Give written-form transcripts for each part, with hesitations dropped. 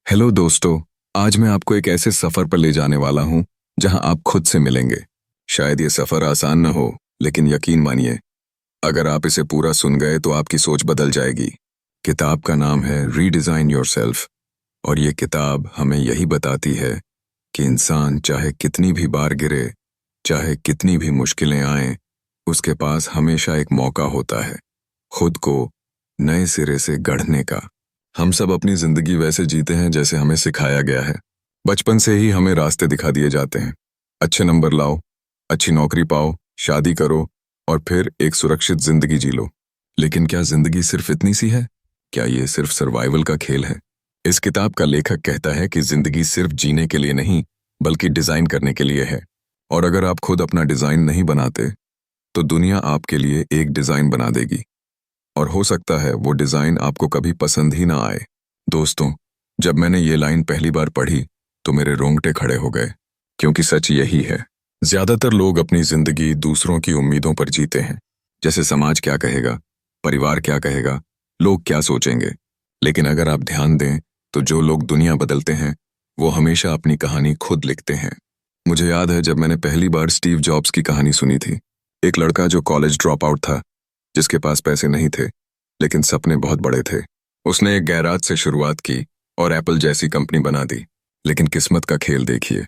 Hello दोस्तों। आज मैं आपको एक ऐसे सफर पर ले जाने वाला हूं जहां आप खुद से मिलेंगे। शायद ये सफर आसान न हो, लेकिन यकीन मानिए, अगर आप इसे पूरा सुन गए तो आपकी सोच बदल जाएगी। किताब का नाम है रीडिज़ाइन योरसेल्फ, और ये किताब हमें यही बताती है कि इंसान चाहे कितनी भी बार गिरे, चाहे कितनी भी मुश्किलें आएं, उसके पास हमेशा एक मौका होता है खुद को नए सिरे से गढ़ने का। हम सब अपनी जिंदगी वैसे जीते हैं जैसे हमें सिखाया गया है। बचपन से ही हमें रास्ते दिखा दिए जाते हैं। अच्छे नंबर लाओ, अच्छी नौकरी पाओ, शादी करो और फिर एक सुरक्षित जिंदगी जी लो। लेकिन क्या जिंदगी सिर्फ इतनी सी है? क्या ये सिर्फ सर्वाइवल का खेल है? इस किताब का लेखक कहता है कि जिंदगी सिर्फ जीने के लिए नहीं, बल्कि डिजाइन करने के लिए है। और अगर आप खुद अपना डिजाइन नहीं बनाते तो दुनिया आपके लिए एक डिजाइन बना देगी, और हो सकता है वो डिजाइन आपको कभी पसंद ही ना आए। दोस्तों, जब मैंने ये लाइन पहली बार पढ़ी तो मेरे रोंगटे खड़े हो गए, क्योंकि सच यही है। ज्यादातर लोग अपनी जिंदगी दूसरों की उम्मीदों पर जीते हैं, जैसे समाज क्या कहेगा, परिवार क्या कहेगा, लोग क्या सोचेंगे। लेकिन अगर आप ध्यान दें तो जो लोग दुनिया बदलते हैं वो हमेशा अपनी कहानी खुद लिखते हैं। मुझे याद है जब मैंने पहली बार स्टीव जॉब्स की कहानी सुनी थी। एक लड़का जो कॉलेज ड्रॉप आउट था, जिसके पास पैसे नहीं थे लेकिन सपने बहुत बड़े थे। उसने एक गैराज से शुरुआत की और एप्पल जैसी कंपनी बना दी। लेकिन किस्मत का खेल देखिए,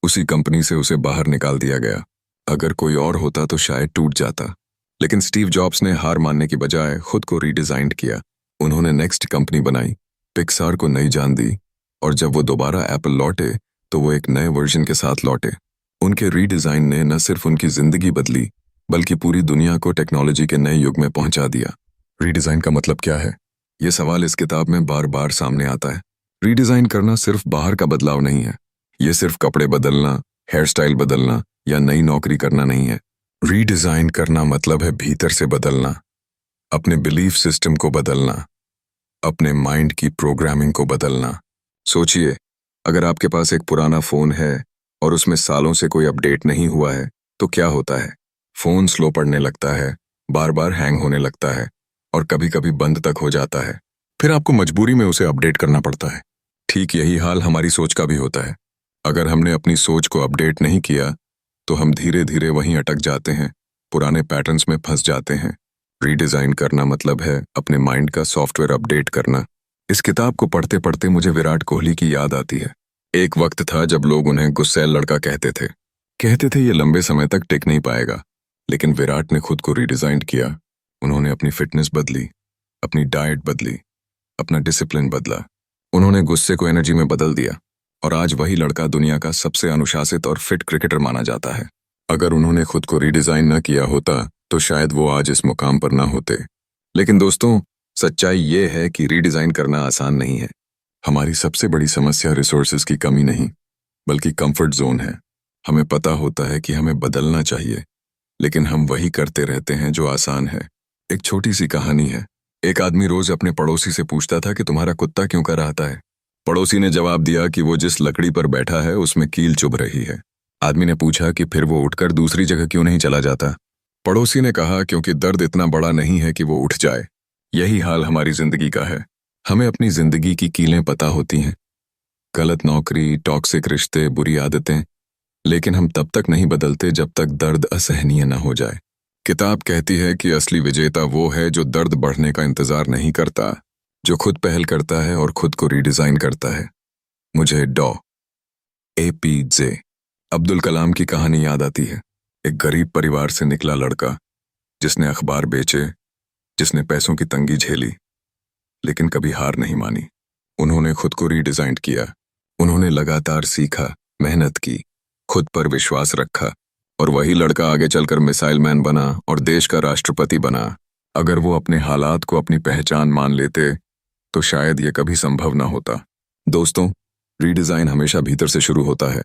उसी कंपनी से उसे बाहर निकाल दिया गया। अगर कोई और होता तो शायद टूट जाता, लेकिन स्टीव जॉब्स ने हार मानने की बजाय खुद को रीडिजाइन किया। उन्होंने नेक्स्ट कंपनी बनाई, पिक्सार को नई जान दी, और जब वो दोबारा एप्पल लौटे तो वो एक नए वर्जन के साथ लौटे। उनके रीडिजाइन ने न सिर्फ उनकी जिंदगी बदली, बल्कि पूरी दुनिया को टेक्नोलॉजी के नए युग में पहुंचा दिया। रीडिजाइन का मतलब क्या है? ये सवाल इस किताब में बार बार सामने आता है। रीडिजाइन करना सिर्फ बाहर का बदलाव नहीं है। ये सिर्फ कपड़े बदलना, हेयर स्टाइल बदलना या नई नौकरी करना नहीं है। रीडिजाइन करना मतलब है भीतर से बदलना, अपने बिलीफ सिस्टम को बदलना, अपने माइंड की प्रोग्रामिंग को बदलना। सोचिए, अगर आपके पास एक पुराना फोन है और उसमें सालों से कोई अपडेट नहीं हुआ है तो क्या होता है? फोन स्लो पड़ने लगता है, बार बार हैंग होने लगता है और कभी कभी बंद तक हो जाता है। फिर आपको मजबूरी में उसे अपडेट करना पड़ता है। ठीक यही हाल हमारी सोच का भी होता है। अगर हमने अपनी सोच को अपडेट नहीं किया तो हम धीरे धीरे वहीं अटक जाते हैं, पुराने पैटर्न्स में फंस जाते हैं। रीडिजाइन करना मतलब है अपने माइंड का सॉफ्टवेयर अपडेट करना। इस किताब को पढ़ते पढ़ते मुझे विराट कोहली की याद आती है। एक वक्त था जब लोग उन्हें गुस्सैल लड़का कहते थे ये लंबे समय तक टिक नहीं पाएगा। लेकिन विराट ने खुद को रीडिजाइन किया। उन्होंने अपनी फिटनेस बदली, अपनी डाइट बदली, अपना डिसिप्लिन बदला। उन्होंने गुस्से को एनर्जी में बदल दिया, और आज वही लड़का दुनिया का सबसे अनुशासित और फिट क्रिकेटर माना जाता है। अगर उन्होंने खुद को रीडिजाइन न किया होता तो शायद वो आज इस मुकाम पर ना होते। लेकिन दोस्तों, सच्चाई ये है कि रीडिजाइन करना आसान नहीं है। हमारी सबसे बड़ी समस्या रिसोर्सेज की कमी नहीं, बल्कि कंफर्ट जोन है। हमें पता होता है कि हमें बदलना चाहिए, लेकिन हम वही करते रहते हैं जो आसान है। एक छोटी सी कहानी है। एक आदमी रोज अपने पड़ोसी से पूछता था कि तुम्हारा कुत्ता क्यों कराहता है। पड़ोसी ने जवाब दिया कि वो जिस लकड़ी पर बैठा है उसमें कील चुभ रही है। आदमी ने पूछा कि फिर वो उठकर दूसरी जगह क्यों नहीं चला जाता। पड़ोसी ने कहा, क्योंकि दर्द इतना बड़ा नहीं है कि वो उठ जाए। यही हाल हमारी जिंदगी का है। हमें अपनी जिंदगी की कीलें पता होती हैं, गलत नौकरी, टॉक्सिक रिश्ते, बुरी आदतें, लेकिन हम तब तक नहीं बदलते जब तक दर्द असहनीय न हो जाए। किताब कहती है कि असली विजेता वो है जो दर्द बढ़ने का इंतजार नहीं करता, जो खुद पहल करता है और खुद को रीडिजाइन करता है। मुझे APJ अब्दुल कलाम की कहानी याद आती है। एक गरीब परिवार से निकला लड़का, जिसने अखबार बेचे, जिसने पैसों की तंगी झेली, लेकिन कभी हार नहीं मानी। उन्होंने खुद को रीडिजाइन किया। उन्होंने लगातार सीखा, मेहनत की, खुद पर विश्वास रखा, और वही लड़का आगे चलकर मिसाइल मैन बना और देश का राष्ट्रपति बना। अगर वो अपने हालात को अपनी पहचान मान लेते तो शायद ये कभी संभव ना होता। दोस्तों, रीडिजाइन हमेशा भीतर से शुरू होता है।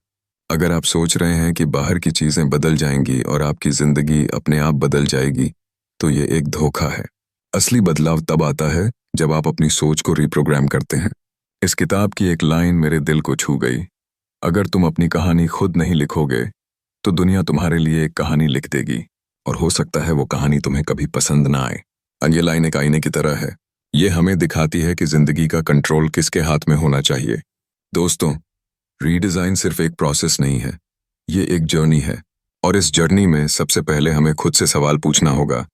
अगर आप सोच रहे हैं कि बाहर की चीजें बदल जाएंगी और आपकी जिंदगी अपने आप बदल जाएगी, तो ये एक धोखा है। असली बदलाव तब आता है जब आप अपनी सोच को रिप्रोग्राम करते हैं। इस किताब की एक लाइन मेरे दिल को छू गई। अगर तुम अपनी कहानी खुद नहीं लिखोगे तो दुनिया तुम्हारे लिए एक कहानी लिख देगी, और हो सकता है वो कहानी तुम्हें कभी पसंद ना आए। ये लाइन एक आईने की तरह है। ये हमें दिखाती है कि जिंदगी का कंट्रोल किसके हाथ में होना चाहिए, दोस्तों, रीडिज़ाइन सिर्फ एक प्रोसेस नहीं है, ये एक जर्नी है। और इस जर्नी में सबसे पहले हमें खुद से सवाल पूछना होगा,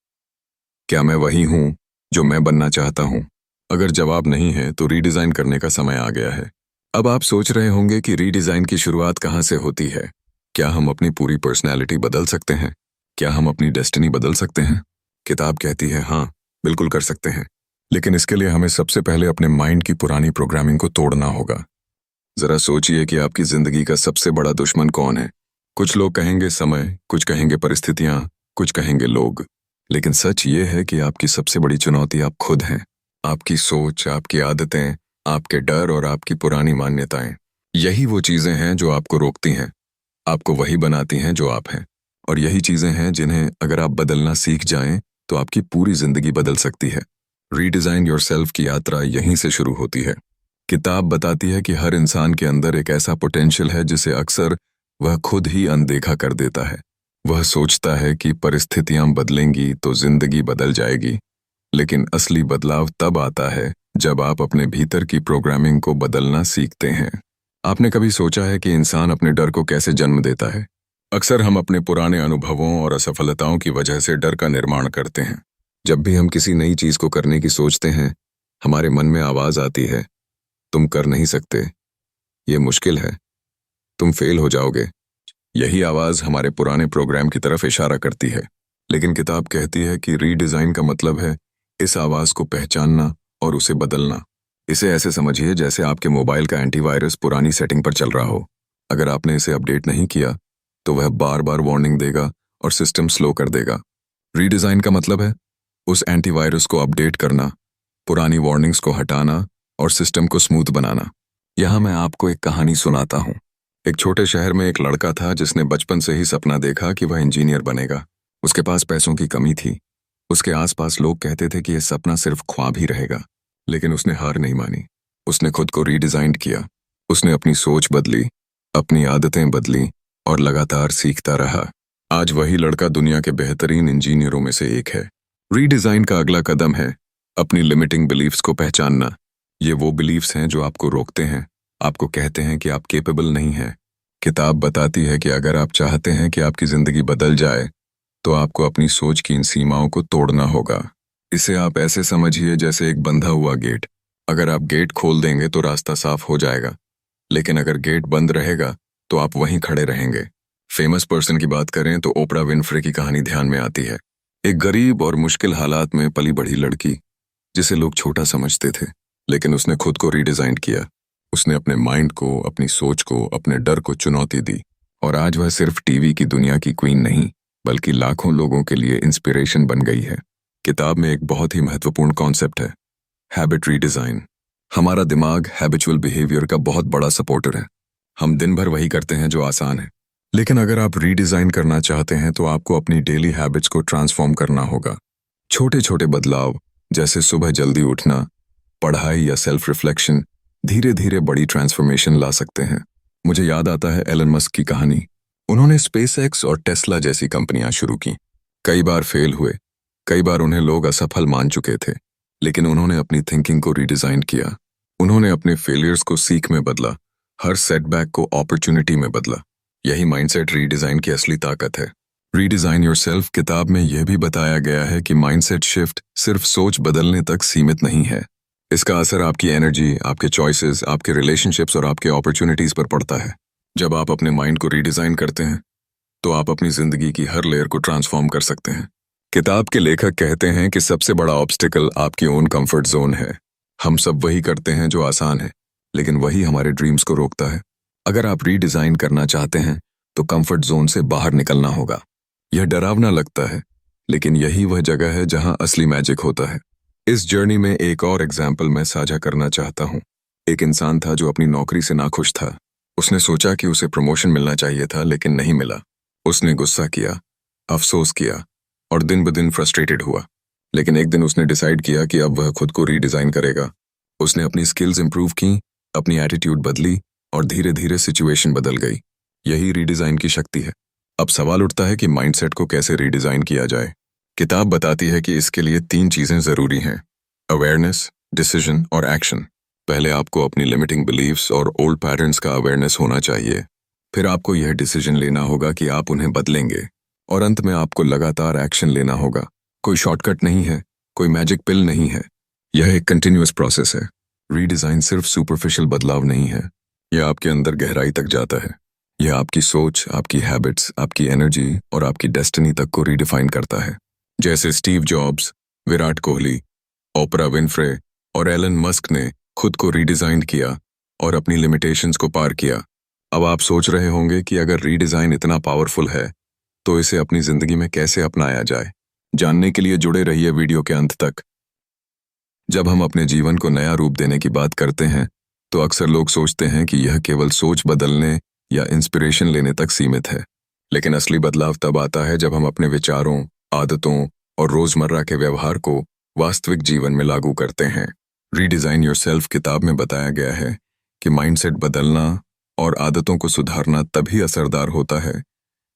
क्या मैं वही हूँ जो मैं बनना चाहता हूँ? अगर जवाब नहीं है तो रीडिज़ाइन करने का समय आ गया है। अब आप सोच रहे होंगे कि रीडिज़ाइन की शुरुआत कहाँ से होती है? क्या हम अपनी पूरी पर्सनैलिटी बदल सकते हैं? क्या हम अपनी डेस्टिनी बदल सकते हैं? किताब कहती है हाँ, बिल्कुल कर सकते हैं। लेकिन इसके लिए हमें सबसे पहले अपने माइंड की पुरानी प्रोग्रामिंग को तोड़ना होगा। जरा सोचिए कि आपकी जिंदगी का सबसे बड़ा दुश्मन कौन है? कुछ लोग कहेंगे समय, कुछ कहेंगे परिस्थितियां, कुछ कहेंगे लोग। लेकिन सच ये है कि आपकी सबसे बड़ी चुनौती आप खुद हैं। आपकी सोच, आपकी आदतें, आपके डर और आपकी पुरानी मान्यताएं। यही वो चीजें हैं जो आपको रोकती हैं, आपको वही बनाती हैं जो आप हैं। और यही चीजें हैं जिन्हें अगर आप बदलना सीख जाएं तो आपकी पूरी जिंदगी बदल सकती है। रीडिजाइन योरसेल्फ की यात्रा यहीं से शुरू होती है। किताब बताती है कि हर इंसान के अंदर एक ऐसा पोटेंशियल है जिसे अक्सर वह खुद ही अनदेखा कर देता है। वह सोचता है कि परिस्थितियां बदलेंगी तो जिंदगी बदल जाएगी, लेकिन असली बदलाव तब आता है जब आप अपने भीतर की प्रोग्रामिंग को बदलना सीखते हैं। आपने कभी सोचा है कि इंसान अपने डर को कैसे जन्म देता है? अक्सर हम अपने पुराने अनुभवों और असफलताओं की वजह से डर का निर्माण करते हैं। जब भी हम किसी नई चीज को करने की सोचते हैं, हमारे मन में आवाज आती है, तुम कर नहीं सकते, ये मुश्किल है, तुम फेल हो जाओगे। यही आवाज हमारे पुराने प्रोग्राम की तरफ इशारा करती है। लेकिन किताब कहती है कि रीडिजाइन का मतलब है इस आवाज को पहचानना और उसे बदलना। इसे ऐसे समझिए जैसे आपके मोबाइल का एंटीवायरस पुरानी सेटिंग पर चल रहा हो। अगर आपने इसे अपडेट नहीं किया तो वह बार बार वार्निंग देगा और सिस्टम स्लो कर देगा। रीडिजाइन का मतलब है उस एंटीवायरस को अपडेट करना, पुरानी वार्निंग्स को हटाना और सिस्टम को स्मूथ बनाना। यहाँ मैं आपको एक कहानी सुनाता हूँ। एक छोटे शहर में एक लड़का था जिसने बचपन से ही सपना देखा कि वह इंजीनियर बनेगा। उसके पास पैसों की कमी थी। उसके आसपास लोग कहते थे कि यह सपना सिर्फ ख्वाब ही रहेगा। लेकिन उसने हार नहीं मानी। उसने खुद को रीडिजाइन किया। उसने अपनी सोच बदली, अपनी आदतें बदली और लगातार सीखता रहा। आज वही लड़का दुनिया के बेहतरीन इंजीनियरों में से एक है। रीडिजाइन का अगला कदम है अपनी लिमिटिंग बिलीफ्स को पहचानना। ये वो बिलीफ्स हैं जो आपको रोकते हैं, आपको कहते हैं कि आप केपेबल नहीं हैं। किताब बताती है कि अगर आप चाहते हैं कि आपकी जिंदगी बदल जाए तो आपको अपनी सोच की इन सीमाओं को तोड़ना होगा। इसे आप ऐसे समझिए जैसे एक बंधा हुआ गेट। अगर आप गेट खोल देंगे तो रास्ता साफ हो जाएगा, लेकिन अगर गेट बंद रहेगा तो आप वहीं खड़े रहेंगे। फेमस पर्सन की बात करें तो ओपरा विनफ्रे की कहानी ध्यान में आती है। एक गरीब और मुश्किल हालात में पली बढ़ी लड़की जिसे लोग छोटा समझते थे, लेकिन उसने खुद को रीडिजाइन किया। उसने अपने माइंड को, अपनी सोच को, अपने डर को चुनौती दी और आज वह सिर्फ टीवी की दुनिया की क्वीन नहीं बल्कि लाखों लोगों के लिए इंस्पिरेशन बन गई है। किताब में एक बहुत ही महत्वपूर्ण कॉन्सेप्ट है, हैबिट रीडिजाइन। हमारा दिमाग हैबिचुअल बिहेवियर का बहुत बड़ा सपोर्टर है। हम दिन भर वही करते हैं जो आसान है। लेकिन अगर आप रीडिजाइन करना चाहते हैं तो आपको अपनी डेली हैबिट्स को ट्रांसफॉर्म करना होगा। छोटे छोटे बदलाव जैसे सुबह जल्दी उठना, पढ़ाई या सेल्फ रिफ्लेक्शन धीरे धीरे बड़ी ट्रांसफॉर्मेशन ला सकते हैं। मुझे याद आता है एलन मस्क की कहानी। उन्होंने स्पेसएक्स और टेस्ला जैसी कंपनियां शुरू की। कई बार फेल हुए, कई बार उन्हें लोग असफल मान चुके थे, लेकिन उन्होंने अपनी थिंकिंग को रीडिजाइन किया। उन्होंने अपने फेलियर्स को सीख में बदला, हर सेटबैक को अपॉर्चुनिटी में बदला। यही माइंडसेट रीडिजाइन की असली ताकत है। रीडिजाइन योरसेल्फ किताब में यह भी बताया गया है कि माइंडसेट शिफ्ट सिर्फ सोच बदलने तक सीमित नहीं है। इसका असर आपकी एनर्जी, आपके चॉइसेस, आपके रिलेशनशिप्स और आपके अपॉर्चुनिटीज पर पड़ता है। जब आप अपने माइंड को रीडिजाइन करते हैं तो आप अपनी जिंदगी की हर लेयर को ट्रांसफॉर्म कर सकते हैं। किताब के लेखक कहते हैं कि सबसे बड़ा ऑब्स्टिकल आपकी ओन कंफर्ट जोन है। हम सब वही करते हैं जो आसान है, लेकिन वही हमारे ड्रीम्स को रोकता है। अगर आप रीडिजाइन करना चाहते हैं तो कंफर्ट जोन से बाहर निकलना होगा। यह डरावना लगता है, लेकिन यही वह जगह है जहां असली मैजिक होता है। इस जर्नी में एक और एग्जाम्पल मैं साझा करना चाहता हूँ। एक इंसान था जो अपनी नौकरी से नाखुश था। उसने सोचा कि उसे प्रमोशन मिलना चाहिए था, लेकिन नहीं मिला। उसने गुस्सा किया, अफसोस किया और दिन ब दिन फ्रस्ट्रेटेड हुआ। लेकिन एक दिन उसने डिसाइड किया कि अब वह खुद को रीडिजाइन करेगा। उसने अपनी स्किल्स इंप्रूव की, अपनी एटीट्यूड बदली और धीरे धीरे सिचुएशन बदल गई। यही रीडिजाइन की शक्ति है। अब सवाल उठता है कि माइंडसेट को कैसे रीडिजाइन किया जाए। किताब बताती है कि इसके लिए 3 चीजें जरूरी हैं, अवेयरनेस, डिसीजन और एक्शन। पहले आपको अपनी लिमिटिंग बिलीव्स और ओल्ड पैटर्न्स का अवेयरनेस होना चाहिए। फिर आपको यह डिसीजन लेना होगा कि आप उन्हें बदलेंगे, और अंत में आपको लगातार एक्शन लेना होगा। कोई शॉर्टकट नहीं है, कोई मैजिक पिल नहीं है। यह एक कंटिन्यूअस प्रोसेस है। रीडिज़ाइन सिर्फ सुपरफिशियल बदलाव नहीं है, यह आपके अंदर गहराई तक जाता है। यह आपकी सोच, आपकी हैबिट्स, आपकी एनर्जी और आपकी डेस्टिनी तक को रीडिफाइन करता है। जैसे Steve jobs, Virat Kohli, Oprah Winfrey और एलन मस्क ने खुद को रीडिज़ाइन किया और अपनी लिमिटेशंस को पार किया। अब आप सोच रहे होंगे कि अगर रीडिज़ाइन इतना पावरफुल है तो इसे अपनी ज़िंदगी में कैसे अपनाया जाए। जानने के लिए जुड़े रहिए वीडियो के अंत तक। जब हम अपने जीवन को नया रूप देने की बात करते हैं तो अक्सर लोग सोचते हैं कि यह केवल सोच बदलने या इंस्पिरेशन लेने तक सीमित है। लेकिन असली बदलाव तब आता है जब हम अपने विचारों, आदतों और रोज़मर्रा के व्यवहार को वास्तविक जीवन में लागू करते हैं। रीडिज़ाइन योरसेल्फ किताब में बताया गया है कि माइंडसेट बदलना और आदतों को सुधारना तभी असरदार होता है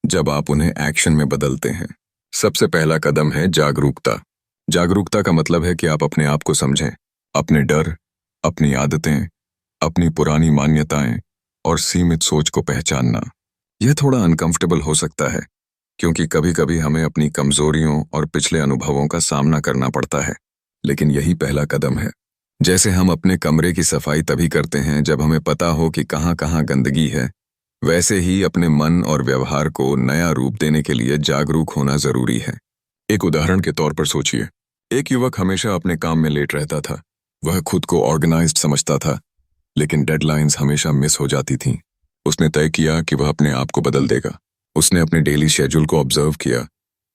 जब आप उन्हें एक्शन में बदलते हैं। सबसे पहला कदम है जागरूकता। जागरूकता का मतलब है कि आप अपने आप को समझें, अपने डर, अपनी आदतें, अपनी पुरानी मान्यताएं और सीमित सोच को पहचानना। यह थोड़ा अनकंफर्टेबल हो सकता है क्योंकि कभी-कभी हमें अपनी कमजोरियों और पिछले अनुभवों का सामना करना पड़ता है, लेकिन यही पहला कदम है। जैसे हम अपने कमरे की सफाई तभी करते हैं जब हमें पता हो कि कहाँ-कहाँ गंदगी है, वैसे ही अपने मन और व्यवहार को नया रूप देने के लिए जागरूक होना जरूरी है। एक उदाहरण के तौर पर सोचिए, एक युवक हमेशा अपने काम में लेट रहता था। वह खुद को ऑर्गेनाइज्ड समझता था, लेकिन डेडलाइंस हमेशा मिस हो जाती थीं। उसने तय किया कि वह अपने आप को बदल देगा। उसने अपने डेली शेड्यूल को ऑब्जर्व किया,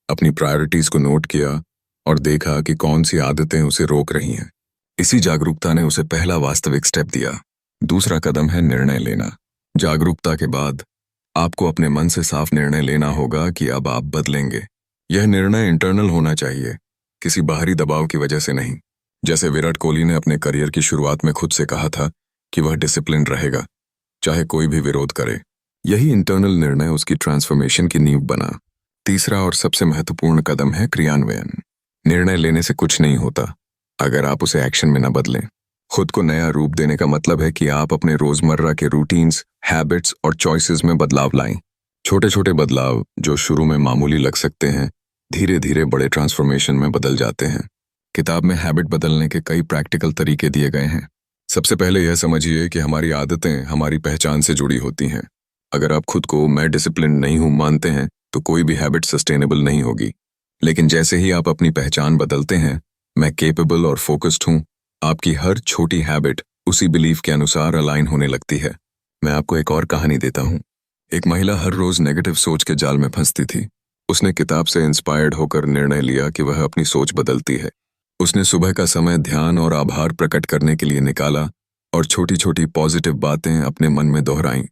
अपनी प्रायोरिटीज को नोट किया और देखा कि कौन सी आदतें उसे रोक रही हैं। इसी जागरूकता ने उसे पहला वास्तविक स्टेप दिया। दूसरा कदम है निर्णय लेना। जागरूकता के बाद आपको अपने मन से साफ निर्णय लेना होगा कि अब आप बदलेंगे। यह निर्णय इंटरनल होना चाहिए, किसी बाहरी दबाव की वजह से नहीं। जैसे विराट कोहली ने अपने करियर की शुरुआत में खुद से कहा था कि वह डिसिप्लिन रहेगा, चाहे कोई भी विरोध करे। यही इंटरनल निर्णय उसकी ट्रांसफॉर्मेशन की नींव बना। तीसरा और सबसे महत्वपूर्ण कदम है क्रियान्वयन। निर्णय लेने से कुछ नहीं होता अगर आप उसे एक्शन में न बदलें। खुद को नया रूप देने का मतलब है कि आप अपने रोजमर्रा के रूटीन्स, हैबिट्स और चॉइसेस में बदलाव लाएं। छोटे छोटे बदलाव जो शुरू में मामूली लग सकते हैं, धीरे धीरे बड़े ट्रांसफॉर्मेशन में बदल जाते हैं। किताब में हैबिट बदलने के कई प्रैक्टिकल तरीके दिए गए हैं। सबसे पहले यह समझिए कि हमारी आदतें हमारी पहचान से जुड़ी होती हैं। अगर आप खुद को मैं डिसिप्लिन नहीं हूं मानते हैं तो कोई भी हैबिट सस्टेनेबल नहीं होगी। लेकिन जैसे ही आप अपनी पहचान बदलते हैं, मैं केपेबल और फोकस्ड हूं, आपकी हर छोटी हैबिट उसी बिलीफ के अनुसार अलाइन होने लगती है। मैं आपको एक और कहानी देता हूं। एक महिला हर रोज नेगेटिव सोच के जाल में फंसती थी। उसने किताब से इंस्पायर्ड होकर निर्णय लिया कि वह अपनी सोच बदलती है। उसने सुबह का समय ध्यान और आभार प्रकट करने के लिए निकाला और छोटी छोटी पॉजिटिव बातें अपने मन में दोहराईं।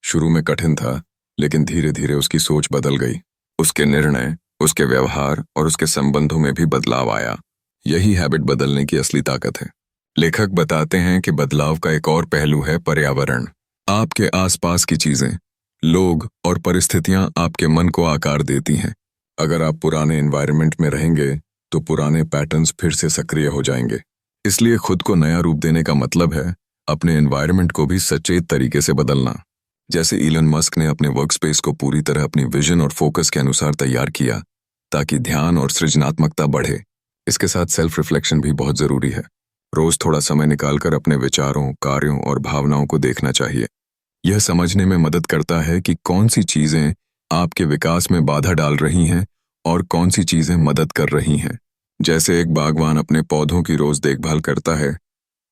शुरू में कठिन था, लेकिन धीरे धीरे उसकी सोच बदल गई। उसके निर्णय, उसके व्यवहार और उसके संबंधों में भी बदलाव आया। यही हैबिट बदलने की असली ताकत है। लेखक बताते हैं कि बदलाव का एक और पहलू है पर्यावरण। आपके आसपास की चीजें, लोग और परिस्थितियां आपके मन को आकार देती हैं। अगर आप पुराने एनवायरनमेंट में रहेंगे तो पुराने पैटर्न्स फिर से सक्रिय हो जाएंगे। इसलिए खुद को नया रूप देने का मतलब है अपने एनवायरनमेंट को भी सचेत तरीके से बदलना। जैसे इलन मस्क ने अपने वर्कस्पेस को पूरी तरह अपनी विजन और फोकस के अनुसार तैयार किया ताकि ध्यान और सृजनात्मकता बढ़े। इसके साथ सेल्फ रिफ्लेक्शन भी बहुत जरूरी है। रोज थोड़ा समय निकालकर अपने विचारों, कार्यों और भावनाओं को देखना चाहिए। यह समझने में मदद करता है कि कौन सी चीजें आपके विकास में बाधा डाल रही हैं और कौन सी चीजें मदद कर रही हैं। जैसे एक बागवान अपने पौधों की रोज देखभाल करता है,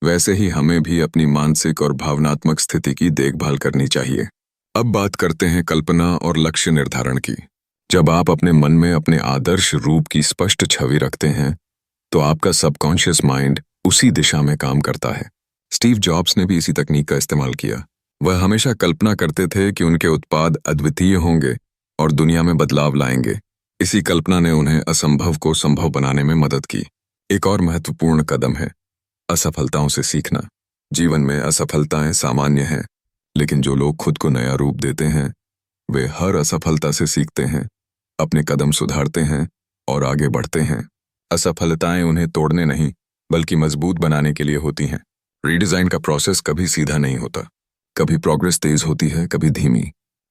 वैसे ही हमें भी अपनी मानसिक और भावनात्मक स्थिति की देखभाल करनी चाहिए। अब बात करते हैं कल्पना और लक्ष्य निर्धारण की। जब आप अपने मन में अपने आदर्श रूप की स्पष्ट छवि रखते हैं तो आपका सबकॉन्शियस माइंड उसी दिशा में काम करता है। स्टीव जॉब्स ने भी इसी तकनीक का इस्तेमाल किया। वह हमेशा कल्पना करते थे कि उनके उत्पाद अद्वितीय होंगे और दुनिया में बदलाव लाएंगे। इसी कल्पना ने उन्हें असंभव को संभव बनाने में मदद की। एक और महत्वपूर्ण कदम है असफलताओं से सीखना। जीवन में असफलताएं सामान्य हैं, लेकिन जो लोग खुद को नया रूप देते हैं वे हर असफलता से सीखते हैं, अपने कदम सुधारते हैं और आगे बढ़ते हैं। असफलताएं उन्हें तोड़ने नहीं बल्कि मजबूत बनाने के लिए होती हैं। रीडिजाइन का प्रोसेस कभी सीधा नहीं होता। कभी प्रोग्रेस तेज होती है, कभी धीमी,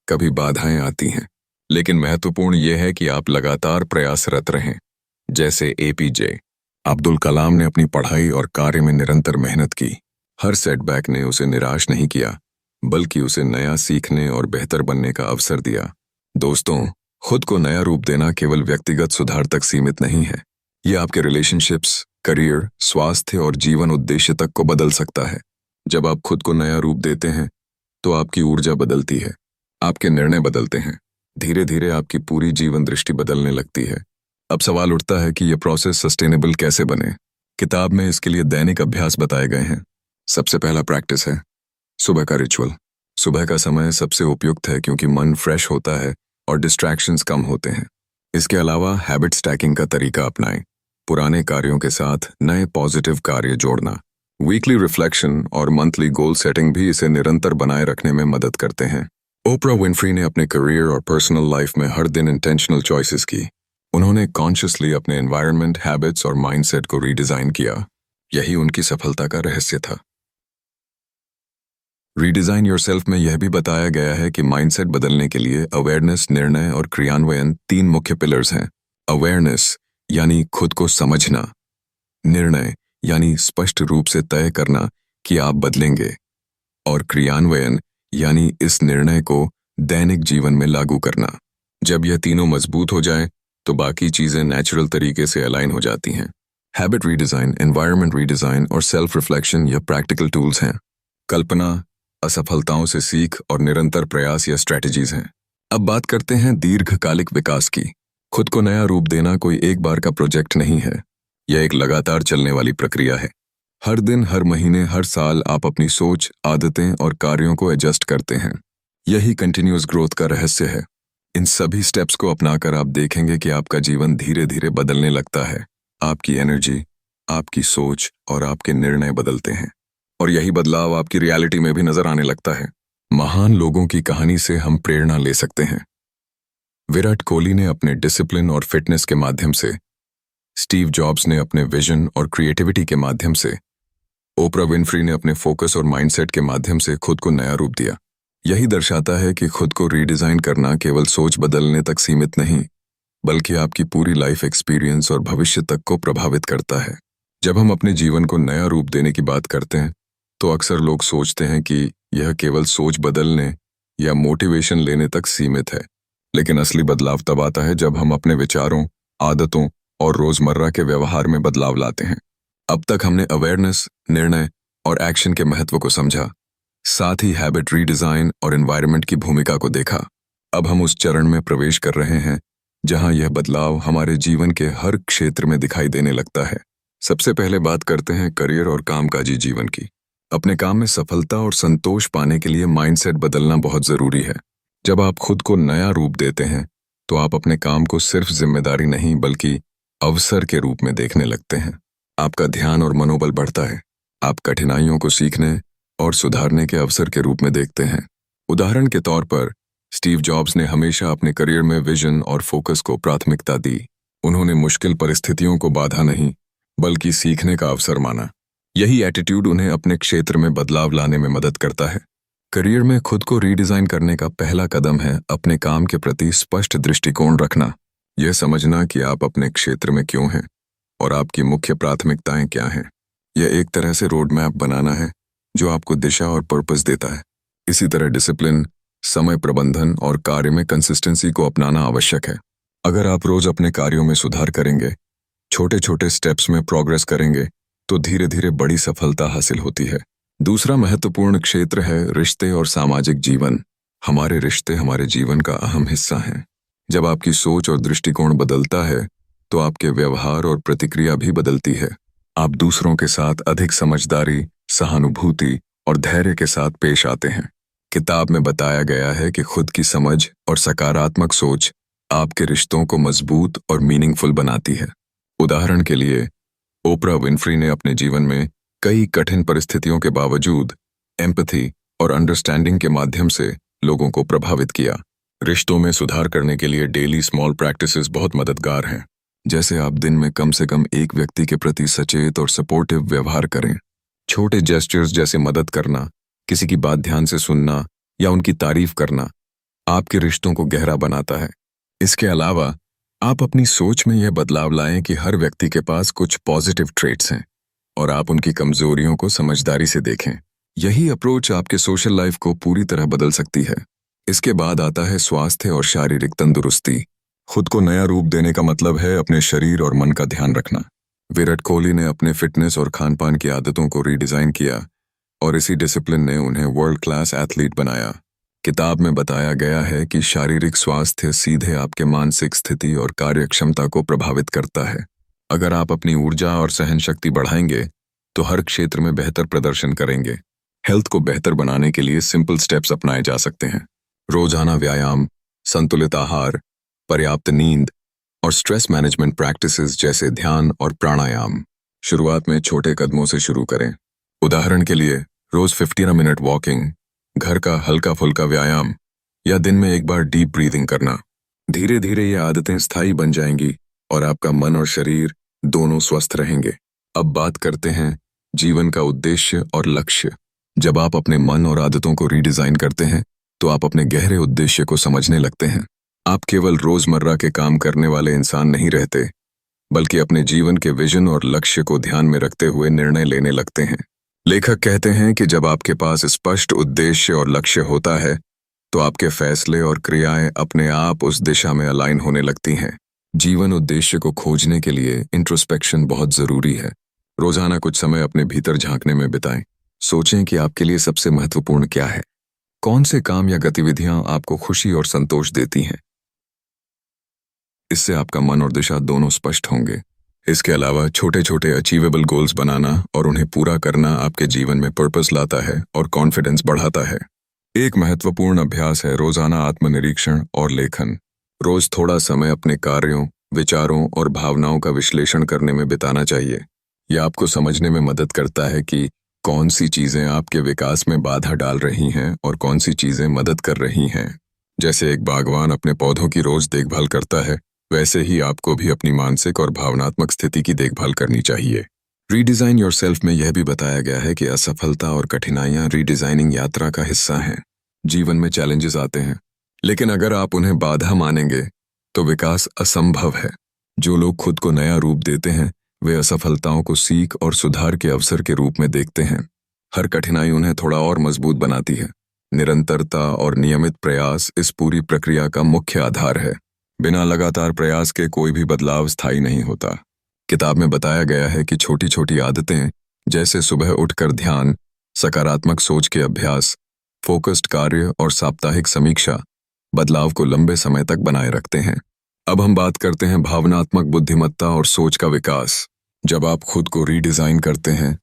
कभी बाधाएं आती हैं। लेकिन महत्वपूर्ण यह है कि आप लगातार प्रयासरत रहें। जैसे एपीजे अब्दुल कलाम ने अपनी पढ़ाई और कार्य में निरंतर मेहनत की। हर सेटबैक ने उसे निराश नहीं किया, बल्कि उसे नया सीखने और बेहतर बनने का अवसर दिया। दोस्तों, खुद को नया रूप देना केवल व्यक्तिगत सुधार तक सीमित नहीं है। ये आपके रिलेशनशिप्स, करियर, स्वास्थ्य और जीवन उद्देश्य तक को बदल सकता है। जब आप खुद को नया रूप देते हैं तो आपकी ऊर्जा बदलती है, आपके निर्णय बदलते हैं, धीरे धीरे आपकी पूरी जीवन दृष्टि बदलने लगती है। अब सवाल उठता है कि यह प्रोसेस सस्टेनेबल कैसे बने। किताब में इसके लिए दैनिक अभ्यास बताए गए हैं। सबसे पहला प्रैक्टिस है सुबह का रिचुअल। सुबह का समय सबसे उपयुक्त है क्योंकि मन फ्रेश होता है और डिस्ट्रैक्शंस कम होते हैं। इसके अलावा हैबिट स्टैकिंग का तरीका अपनाएं। पुराने कार्यों के साथ नए पॉजिटिव कार्य जोड़ना। वीकली रिफ्लेक्शन और मंथली गोल सेटिंग भी इसे निरंतर बनाए रखने में मदद करते हैं। ओपरा विनफ्री ने अपने करियर और पर्सनल लाइफ में हर दिन इंटेंशनल चॉइसेस की। उन्होंने कॉन्शियसली अपने एनवायरनमेंट, हैबिट्स और माइंडसेट को रीडिजाइन किया। यही उनकी सफलता का रहस्य था। रीडिजाइन योरसेल्फ में यह भी बताया गया है कि माइंडसेट बदलने के लिए अवेयरनेस, निर्णय और क्रियान्वयन 3 मुख्य पिलर्स हैं। अवेयरनेस यानी खुद को समझना, निर्णय यानी स्पष्ट रूप से तय करना कि आप बदलेंगे, और क्रियान्वयन यानी इस निर्णय को दैनिक जीवन में लागू करना। जब यह तीनों मजबूत हो जाए तो बाकी चीजें नेचुरल तरीके से अलाइन हो जाती हैं। हैबिट रीडिजाइन, एनवायरनमेंट रीडिजाइन और सेल्फ रिफ्लेक्शन यह प्रैक्टिकल टूल्स हैं। कल्पना, असफलताओं से सीख और निरंतर प्रयास या स्ट्रेटजीज हैं। अब बात करते हैं दीर्घकालिक विकास की। खुद को नया रूप देना कोई एक बार का प्रोजेक्ट नहीं है। यह एक लगातार चलने वाली प्रक्रिया है। हर दिन, हर महीने, हर साल आप अपनी सोच, आदतें और कार्यों को एडजस्ट करते हैं। यही कंटिन्यूअस ग्रोथ का रहस्य है। इन सभी स्टेप्स को अपनाकर आप देखेंगे कि आपका जीवन धीरे धीरे बदलने लगता है। आपकी एनर्जी, आपकी सोच और आपके निर्णय बदलते हैं, और यही बदलाव आपकी रियलिटी में भी नजर आने लगता है। महान लोगों की कहानी से हम प्रेरणा ले सकते हैं। विराट कोहली ने अपने डिसिप्लिन और फिटनेस के माध्यम से, स्टीव जॉब्स ने अपने विजन और क्रिएटिविटी के माध्यम से, ओपरा विनफ्री ने अपने फोकस और माइंडसेट के माध्यम से खुद को नया रूप दिया। यही दर्शाता है कि खुद को रीडिजाइन करना केवल सोच बदलने तक सीमित नहीं, बल्कि आपकी पूरी लाइफ एक्सपीरियंस और भविष्य तक को प्रभावित करता है। जब हम अपने जीवन को नया रूप देने की बात करते हैं तो अक्सर लोग सोचते हैं कि यह केवल सोच बदलने या मोटिवेशन लेने तक सीमित है। लेकिन असली बदलाव तब आता है जब हम अपने विचारों, आदतों और रोजमर्रा के व्यवहार में बदलाव लाते हैं। अब तक हमने अवेयरनेस, निर्णय और एक्शन के महत्व को समझा, साथ ही हैबिट रीडिजाइन और एनवायरनमेंट की भूमिका को देखा। अब हम उस चरण में प्रवेश कर रहे हैं जहां यह बदलाव हमारे जीवन के हर क्षेत्र में दिखाई देने लगता है। सबसे पहले बात करते हैं करियर और कामकाजी जीवन की। अपने काम में सफलता और संतोष पाने के लिए माइंडसेट बदलना बहुत जरूरी है। जब आप खुद को नया रूप देते हैं तो आप अपने काम को सिर्फ जिम्मेदारी नहीं बल्कि अवसर के रूप में देखने लगते हैं। आपका ध्यान और मनोबल बढ़ता है। आप कठिनाइयों को सीखने और सुधारने के अवसर के रूप में देखते हैं। उदाहरण के तौर पर स्टीव जॉब्स ने हमेशा अपने करियर में विजन और फोकस को प्राथमिकता दी। उन्होंने मुश्किल परिस्थितियों को बाधा नहीं बल्कि सीखने का अवसर माना। यही एटीट्यूड उन्हें अपने क्षेत्र में बदलाव लाने में मदद करता है। करियर में खुद को रीडिजाइन करने का पहला कदम है अपने काम के प्रति स्पष्ट दृष्टिकोण रखना। यह समझना कि आप अपने क्षेत्र में क्यों हैं और आपकी मुख्य प्राथमिकताएं क्या हैं। यह एक तरह से रोड मैप बनाना है जो आपको दिशा और पर्पस देता है। इसी तरह डिसिप्लिन, समय प्रबंधन और कार्य में कंसिस्टेंसी को अपनाना आवश्यक है। अगर आप रोज अपने कार्यों में सुधार करेंगे, छोटे छोटे स्टेप्स में प्रोग्रेस करेंगे, तो धीरे धीरे बड़ी सफलता हासिल होती है। दूसरा महत्वपूर्ण क्षेत्र है रिश्ते और सामाजिक जीवन। हमारे रिश्ते हमारे जीवन का अहम हिस्सा हैं। जब आपकी सोच और दृष्टिकोण बदलता है तो आपके व्यवहार और प्रतिक्रिया भी बदलती है। आप दूसरों के साथ अधिक समझदारी, सहानुभूति और धैर्य के साथ पेश आते हैं। किताब में बताया गया है कि खुद की समझ और सकारात्मक सोच आपके रिश्तों को मजबूत और मीनिंगफुल बनाती है। उदाहरण के लिए, ओपरा विनफ्री ने अपने जीवन में कई कठिन परिस्थितियों के बावजूद एम्पैथी और अंडरस्टैंडिंग के माध्यम से लोगों को प्रभावित किया। रिश्तों में सुधार करने के लिए डेली स्मॉल प्रैक्टिसेस बहुत मददगार हैं। जैसे आप दिन में कम से कम एक व्यक्ति के प्रति सचेत और सपोर्टिव व्यवहार करें। छोटे जेस्चर्स जैसे मदद करना, किसी की बात ध्यान से सुनना या उनकी तारीफ करना आपके रिश्तों को गहरा बनाता है। इसके अलावा आप अपनी सोच में यह बदलाव लाएं कि हर व्यक्ति के पास कुछ पॉजिटिव ट्रेट्स हैं और आप उनकी कमजोरियों को समझदारी से देखें। यही अप्रोच आपके सोशल लाइफ को पूरी तरह बदल सकती है। इसके बाद आता है स्वास्थ्य और शारीरिक तंदुरुस्ती। खुद को नया रूप देने का मतलब है अपने शरीर और मन का ध्यान रखना। विराट कोहली ने अपने फिटनेस और खान-पान की आदतों को रीडिजाइन किया और इसी डिसिप्लिन ने उन्हें वर्ल्ड क्लास एथलीट बनाया। किताब में बताया गया है कि शारीरिक स्वास्थ्य सीधे आपके मानसिक स्थिति और कार्यक्षमता को प्रभावित करता है। अगर आप अपनी ऊर्जा और सहन शक्ति बढ़ाएंगे तो हर क्षेत्र में बेहतर प्रदर्शन करेंगे। हेल्थ को बेहतर बनाने के लिए सिंपल स्टेप्स अपनाए जा सकते हैं। रोजाना व्यायाम, संतुलित आहार, पर्याप्त नींद और स्ट्रेस मैनेजमेंट प्रैक्टिसेस जैसे ध्यान और प्राणायाम। शुरुआत में छोटे कदमों से शुरू करें। उदाहरण के लिए रोज 15 मिनट वॉकिंग, घर का हल्का फुल्का व्यायाम या दिन में एक बार डीप ब्रीदिंग करना। धीरे धीरे ये आदतें स्थायी बन जाएंगी और आपका मन और शरीर दोनों स्वस्थ रहेंगे। अब बात करते हैं जीवन का उद्देश्य और लक्ष्य। जब आप अपने मन और आदतों को रीडिजाइन करते हैं तो आप अपने गहरे उद्देश्य को समझने लगते हैं। आप केवल रोजमर्रा के काम करने वाले इंसान नहीं रहते, बल्कि अपने जीवन के विजन और लक्ष्य को ध्यान में रखते हुए निर्णय लेने लगते हैं। लेखक कहते हैं कि जब आपके पास स्पष्ट उद्देश्य और लक्ष्य होता है तो आपके फैसले और क्रियाएं अपने आप उस दिशा में अलाइन होने लगती हैं। जीवन उद्देश्य को खोजने के लिए इंट्रोस्पेक्शन बहुत जरूरी है। रोजाना कुछ समय अपने भीतर झांकने में बिताएं। सोचें कि आपके लिए सबसे महत्वपूर्ण क्या है। कौन से काम या गतिविधियां आपको खुशी और संतोष देती हैं। इससे आपका मन और दिशा दोनों स्पष्ट होंगे। इसके अलावा छोटे छोटे अचीवेबल गोल्स बनाना और उन्हें पूरा करना आपके जीवन में पर्पस लाता है और कॉन्फिडेंस बढ़ाता है। एक महत्वपूर्ण अभ्यास है रोजाना आत्मनिरीक्षण और लेखन। रोज थोड़ा समय अपने कार्यों, विचारों और भावनाओं का विश्लेषण करने में बिताना चाहिए। यह आपको समझने में मदद करता है कि कौन सी चीजें आपके विकास में बाधा डाल रही हैं और कौन सी चीजें मदद कर रही हैं। जैसे एक बागवान अपने पौधों की रोज देखभाल करता है, वैसे ही आपको भी अपनी मानसिक और भावनात्मक स्थिति की देखभाल करनी चाहिए। रीडिजाइन योरसेल्फ में यह भी बताया गया है कि असफलता और कठिनाइयां रीडिजाइनिंग यात्रा का हिस्सा हैं। जीवन में चैलेंजेस आते हैं, लेकिन अगर आप उन्हें बाधा मानेंगे तो विकास असंभव है। जो लोग खुद को नया रूप देते हैं वे असफलताओं को सीख और सुधार के अवसर के रूप में देखते हैं। हर कठिनाई उन्हें थोड़ा और मजबूत बनाती है। निरंतरता और नियमित प्रयास इस पूरी प्रक्रिया का मुख्य आधार है। बिना लगातार प्रयास के कोई भी बदलाव स्थायी नहीं होता। किताब में बताया गया है कि छोटी छोटी आदतें जैसे सुबह उठकर ध्यान, सकारात्मक सोच के अभ्यास, फोकस्ड कार्य और साप्ताहिक समीक्षा बदलाव को लंबे समय तक बनाए रखते हैं। अब हम बात करते हैं भावनात्मक बुद्धिमत्ता और सोच का विकास। जब आप खुद को रीडिजाइन करते हैं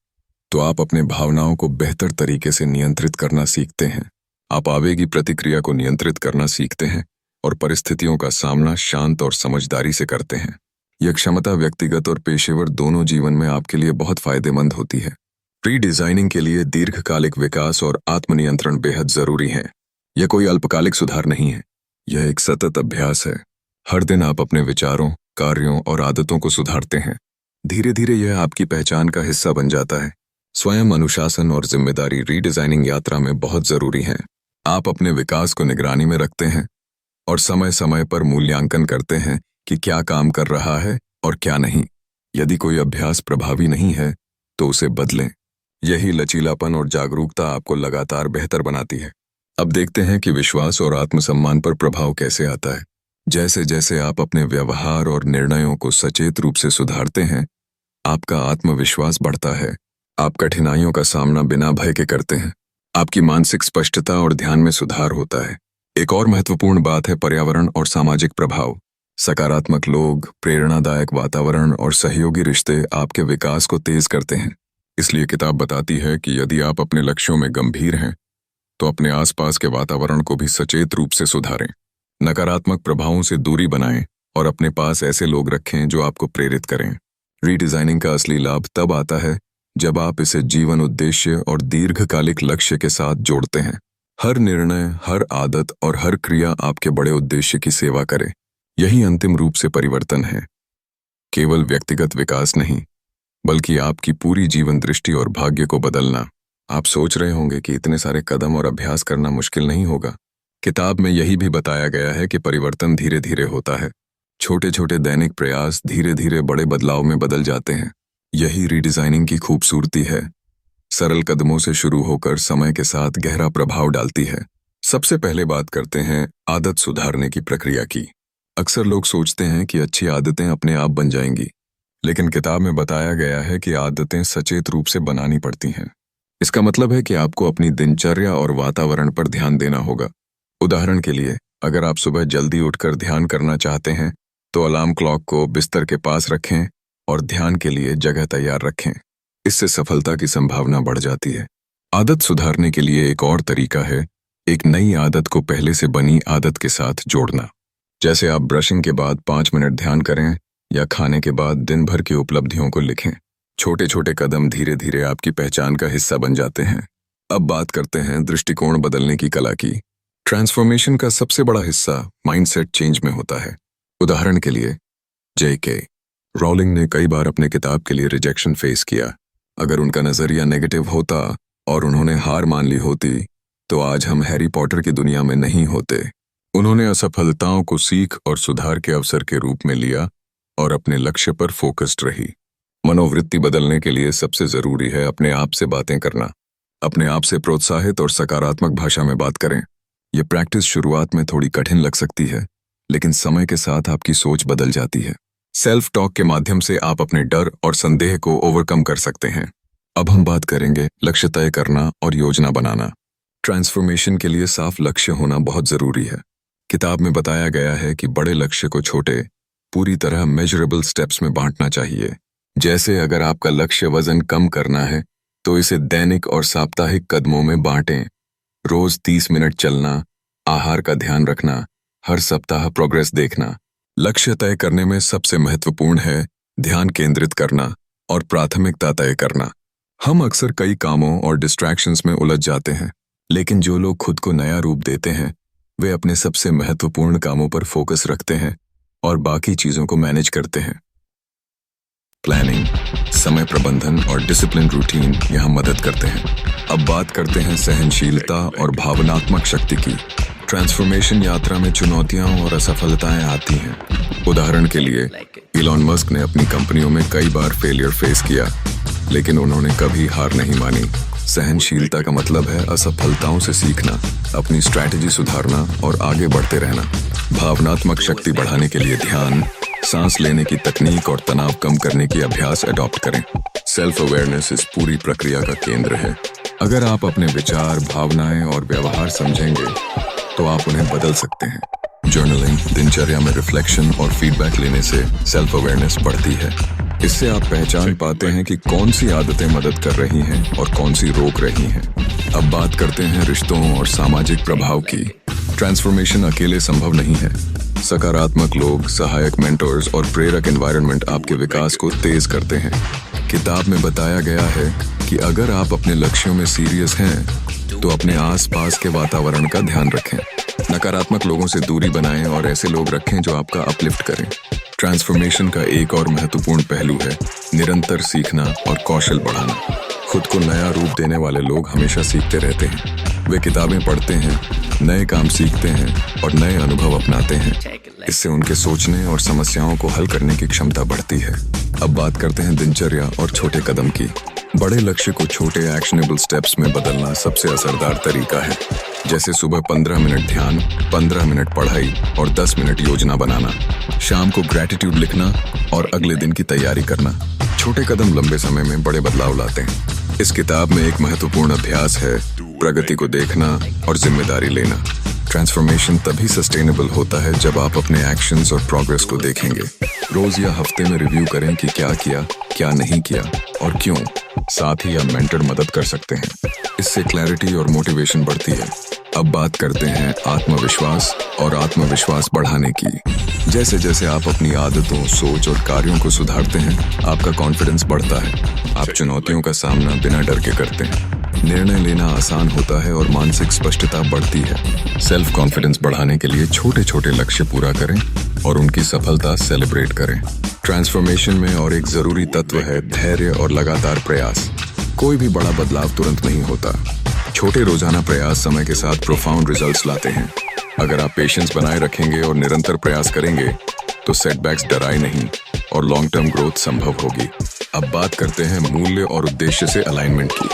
तो आप अपने भावनाओं को बेहतर तरीके से नियंत्रित करना सीखते हैं। आप आवेगी प्रतिक्रिया को नियंत्रित करना सीखते हैं और परिस्थितियों का सामना शांत और समझदारी से करते हैं। यह क्षमता व्यक्तिगत और पेशेवर दोनों जीवन में आपके लिए बहुत फायदेमंद होती है। रीडिजाइनिंग के लिए दीर्घकालिक विकास और आत्मनियंत्रण बेहद जरूरी है। यह कोई अल्पकालिक सुधार नहीं है, यह एक सतत अभ्यास है। हर दिन आप अपने विचारों, कार्यों और आदतों को सुधारते हैं। धीरे धीरे यह आपकी पहचान का हिस्सा बन जाता है। स्वयं अनुशासन और जिम्मेदारी रीडिजाइनिंग यात्रा में बहुत जरूरी है। आप अपने विकास को निगरानी में रखते हैं और समय समय पर मूल्यांकन करते हैं कि क्या काम कर रहा है और क्या नहीं। यदि कोई अभ्यास प्रभावी नहीं है तो उसे बदलें। यही लचीलापन और जागरूकता आपको लगातार बेहतर बनाती है। अब देखते हैं कि विश्वास और आत्मसम्मान पर प्रभाव कैसे आता है। जैसे जैसे आप अपने व्यवहार और निर्णयों को सचेत रूप से सुधारते हैं, आपका आत्मविश्वास बढ़ता है। आप कठिनाइयों का सामना बिना भय के करते हैं। आपकी मानसिक स्पष्टता और ध्यान में सुधार होता है। एक और महत्वपूर्ण बात है पर्यावरण और सामाजिक प्रभाव। सकारात्मक लोग, प्रेरणादायक वातावरण और सहयोगी रिश्ते आपके विकास को तेज करते हैं। इसलिए किताब बताती है कि यदि आप अपने लक्ष्यों में गंभीर हैं तो अपने आसपास के वातावरण को भी सचेत रूप से सुधारें। नकारात्मक प्रभावों से दूरी बनाएं और अपने पास ऐसे लोग रखें जो आपको प्रेरित करें। रीडिजाइनिंग का असली लाभ तब आता है जब आप इसे जीवन उद्देश्य और दीर्घकालिक लक्ष्य के साथ जोड़ते हैं। हर निर्णय, हर आदत और हर क्रिया आपके बड़े उद्देश्य की सेवा करे। यही अंतिम रूप से परिवर्तन है। केवल व्यक्तिगत विकास नहीं, बल्कि आपकी पूरी जीवन दृष्टि और भाग्य को बदलना। आप सोच रहे होंगे कि इतने सारे कदम और अभ्यास करना मुश्किल नहीं होगा। किताब में यही भी बताया गया है कि परिवर्तन धीरे धीरे होता है। छोटे छोटे दैनिक प्रयास धीरे धीरे बड़े बदलाव में बदल जाते हैं। यही रीडिजाइनिंग की खूबसूरती है। सरल कदमों से शुरू होकर समय के साथ गहरा प्रभाव डालती है। सबसे पहले बात करते हैं आदत सुधारने की प्रक्रिया की। अक्सर लोग सोचते हैं कि अच्छी आदतें अपने आप बन जाएंगी, लेकिन किताब में बताया गया है कि आदतें सचेत रूप से बनानी पड़ती हैं। इसका मतलब है कि आपको अपनी दिनचर्या और वातावरण पर ध्यान देना होगा। उदाहरण के लिए, अगर आप सुबह जल्दी उठकर ध्यान करना चाहते हैं तो अलार्म क्लॉक को बिस्तर के पास रखें और ध्यान के लिए जगह तैयार रखें। इससे सफलता की संभावना बढ़ जाती है। आदत सुधारने के लिए एक और तरीका है, एक नई आदत को पहले से बनी आदत के साथ जोड़ना। जैसे आप ब्रशिंग के बाद 5 मिनट ध्यान करें या खाने के बाद दिन भर की उपलब्धियों को लिखें। छोटे छोटे कदम धीरे धीरे आपकी पहचान का हिस्सा बन जाते हैं। अब बात करते हैं दृष्टिकोण बदलने की कला की। ट्रांसफॉर्मेशन का सबसे बड़ा हिस्सा माइंडसेट चेंज में होता है। उदाहरण के लिए, J.K. रॉलिंग ने कई बार अपने किताब के लिए रिजेक्शन फेस किया। अगर उनका नजरिया नेगेटिव होता और उन्होंने हार मान ली होती तो आज हम हैरी पॉटर की दुनिया में नहीं होते। उन्होंने असफलताओं को सीख और सुधार के अवसर के रूप में लिया और अपने लक्ष्य पर फोकस्ड रही। मनोवृत्ति बदलने के लिए सबसे जरूरी है अपने आप से बातें करना। अपने आप से प्रोत्साहित और सकारात्मक भाषा में बात करें। यह प्रैक्टिस शुरुआत में थोड़ी कठिन लग सकती है, लेकिन समय के साथ आपकी सोच बदल जाती है। सेल्फ टॉक के माध्यम से आप अपने डर और संदेह को ओवरकम कर सकते हैं। अब हम बात करेंगे लक्ष्य तय करना और योजना बनाना। ट्रांसफॉर्मेशन के लिए साफ लक्ष्य होना बहुत जरूरी है। किताब में बताया गया है कि बड़े लक्ष्य को छोटे, पूरी तरह मेजरेबल स्टेप्स में बांटना चाहिए। जैसे अगर आपका लक्ष्य वजन कम करना है तो इसे दैनिक और साप्ताहिक कदमों में बांटें। रोज 30 मिनट चलना, आहार का ध्यान रखना, हर सप्ताह प्रोग्रेस देखना। लक्ष्य तय करने में सबसे महत्वपूर्ण है ध्यान केंद्रित करना और प्राथमिकता तय करना। हम अक्सर कई कामों और डिस्ट्रैक्शंस में उलझ जाते हैं, लेकिन जो लोग खुद को नया रूप देते हैं वे अपने सबसे महत्वपूर्ण कामों पर फोकस रखते हैं और बाकी चीजों को मैनेज करते हैं। प्लानिंग, समय प्रबंधन और डिसिप्लिन रूटीन यहाँ मदद करते हैं। अब बात करते हैं सहनशीलता और भावनात्मक शक्ति की। ट्रांसफॉर्मेशन यात्रा में चुनौतियां और असफलताएं आती हैं। उदाहरण के लिए, इलॉन मस्क ने अपनी कंपनियों में कई बार फेलियर फेस किया, लेकिन उन्होंने कभी हार नहीं मानी। सहनशीलता का मतलब है असफलताओं से सीखना, अपनी स्ट्रैटेजी सुधारना और आगे बढ़ते रहना। भावनात्मक शक्ति बढ़ाने के लिए ध्यान, सांस लेने की तकनीक और तनाव कम करने की अभ्यास अडॉप्ट करें। सेल्फ अवेयरनेस इस पूरी प्रक्रिया का केंद्र है। अगर आप अपने विचार, भावनाएं और व्यवहार समझेंगे तो आप उन्हें बदल सकते हैं। जर्नलिंग, दिनचर्या में रिफ्लेक्शन और फीडबैक लेने से सेल्फ अवेयरनेस बढ़ती है। इससे आप पहचान पाते हैं कि कौन सी आदतें मदद कर रही हैं और कौन सी रोक रही हैं। अब बात करते हैं रिश्तों और सामाजिक प्रभाव की। ट्रांसफॉर्मेशन अकेले संभव नहीं है। सकारात्मक लोग, सहायक मेंटर्स और प्रेरक एनवायरनमेंट आपके विकास को तेज करते हैं। किताब में बताया गया है कि अगर आप अपने लक्ष्यों में सीरियस हैं तो अपने आसपास के वातावरण का ध्यान रखें। नकारात्मक लोगों से दूरी बनाएं और ऐसे लोग रखें जो आपका अपलिफ्ट करें। ट्रांसफॉर्मेशन का एक और महत्वपूर्ण पहलू है निरंतर सीखना और कौशल बढ़ाना। खुद को नया रूप देने वाले लोग हमेशा सीखते रहते हैं। वे किताबें पढ़ते हैं, नए काम सीखते हैं और नए अनुभव अपनाते हैं। इससे उनके सोचने और समस्याओं को हल करने की क्षमता बढ़ती है। अब बात करते हैं दिनचर्या और छोटे कदम की। बड़े लक्ष्य को छोटे एक्शनेबल स्टेप्स में बदलना सबसे असरदार तरीका है। जैसे सुबह 15 मिनट ध्यान, 15 मिनट पढ़ाई और 10 मिनट योजना बनाना। शाम को ग्रैटिट्यूड लिखना और अगले दिन की तैयारी करना। छोटे कदम लंबे समय में बड़े बदलाव लाते हैं। इस किताब में एक महत्वपूर्ण अभ्यास है प्रगति को देखना और जिम्मेदारी लेना। ट्रांसफॉर्मेशन तभी सस्टेनेबल होता है जब आप अपने एक्शंस और प्रोग्रेस को देखेंगे। रोज या हफ्ते में रिव्यू करें कि क्या किया, क्या नहीं किया और क्यों। साथ ही आप मेंटर मदद कर सकते हैं। इससे क्लैरिटी और मोटिवेशन बढ़ती है। अब बात करते हैं आत्मविश्वास और आत्मविश्वास बढ़ाने की। जैसे जैसे आप अपनी आदतों, सोच और कार्यों को सुधारते हैं, आपका कॉन्फिडेंस बढ़ता है। आप चुनौतियों का सामना बिना डर के करते हैं। निर्णय लेना आसान होता है और मानसिक स्पष्टता बढ़ती है। सेल्फ कॉन्फिडेंस बढ़ाने के लिए छोटे छोटे लक्ष्य पूरा करें और उनकी सफलता सेलिब्रेट करें। ट्रांसफॉर्मेशन में और एक जरूरी तत्व है धैर्य और लगातार प्रयास। कोई भी बड़ा बदलाव तुरंत नहीं होता। छोटे रोजाना प्रयास समय के साथ प्रोफाउंड रिजल्ट्स लाते हैं। अगर आप पेशेंस बनाए रखेंगे और निरंतर प्रयास करेंगे तो सेटबैक्स डराए नहीं और लॉन्ग टर्म ग्रोथ संभव होगी। अब बात करते हैं मूल्य और उद्देश्य से अलाइनमेंट की।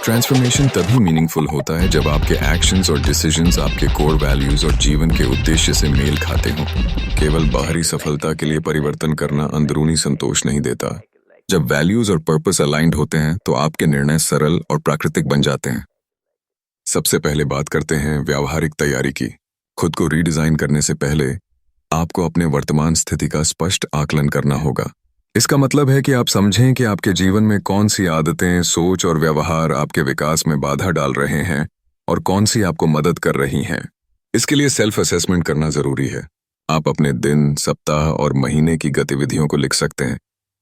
ट्रांसफॉर्मेशन तभी मीनिंगफुल होता है जब आपके एक्शंस और डिसीजंस आपके कोर वैल्यूज और जीवन के उद्देश्य से मेल खाते हों। केवल बाहरी सफलता के लिए परिवर्तन करना अंदरूनी संतोष नहीं देता। जब वैल्यूज और पर्पस अलाइंड होते हैं तो आपके निर्णय सरल और प्राकृतिक बन जाते हैं। सबसे पहले बात करते हैं व्यावहारिक तैयारी की। खुद को रीडिजाइन करने से पहले आपको अपने वर्तमान स्थिति का स्पष्ट आकलन करना होगा। इसका मतलब है कि आप समझें कि आपके जीवन में कौन सी आदतें, सोच और व्यवहार आपके विकास में बाधा डाल रहे हैं और कौन सी आपको मदद कर रही हैं। इसके लिए सेल्फ असेसमेंट करना जरूरी है। आप अपने दिन, सप्ताह और महीने की गतिविधियों को लिख सकते हैं